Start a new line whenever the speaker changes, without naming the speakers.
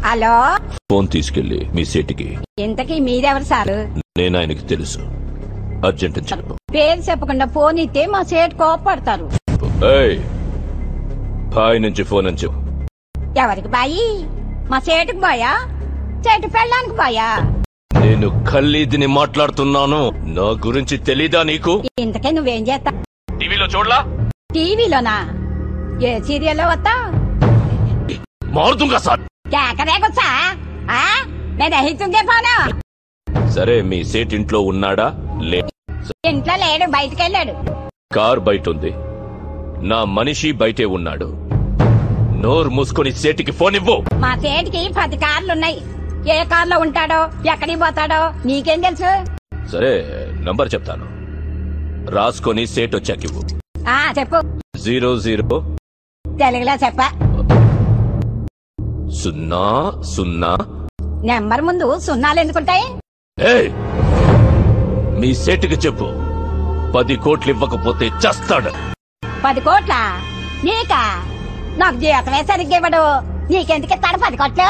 Hello,
phone తీసుకెళ్లి మీ సీటుకి.
ఇంతకీ మీరెవరు సారు?
నేను ఆయనకి తెలుసు. అర్జెంట్ అని చెప్పు.
పేరు చెప్పకుండా ఫోన్ ఇస్తే మా సేటు కోపడతారు.
బాయ్ నుంచి ఫోన్ అని చెప్పు.
ఎవరికి బాయి? మా సేటుకు బాయా? సేటు పెళ్ళానికి బాయా?
నేను ఖల్లీదిని మాట్లాడుతున్నాను. నా గురించి తెలీదా నీకు?
ఇంతకే నువ్వేం చేస్తా?
టీవీలో చూడలా?
టీవీలోనా? ఏ సీరియల్లో వస్తా?
మారుతుంగా సార్.
కేకరేకొచ్చా? నేను దహితుంగే పోనా?
సరే, మీ సేట్ ఇంట్లో ఉన్నాడా?
ఇంట్లో లేడు, బయటకెళ్ళాడు.
కార్ బయట ఉంది. నా మనిషి బయటే ఉన్నాడు. నోరు మూసుకొని సేటికి ఫోన్ ఇవ్వు.
మా సేటికి 10 కార్లున్నాయి. ఏ కార్లో ఉంటాడో, ఎక్కడికి పోతాడో నీకేం తెలుసు?
సరే, నంబర్ చెప్తాను, రాసుకొని సేట్ వచ్చాకివ్వు.
చెప్పు.
00
తెలుగులో చెప్పా.
00.
నెంబర్ ముందు సున్నాలు ఎందుకుంటాయి?
మీ సేటుకి చెప్పు, 10 కోట్లు ఇవ్వకపోతే చస్తాడు.
10 కోట్లా? నీకా? నాకు జీవితమే సరిగ్గా ఇవ్వడు. నీకెందుకు ఇస్తాడు 10 కోట్లు?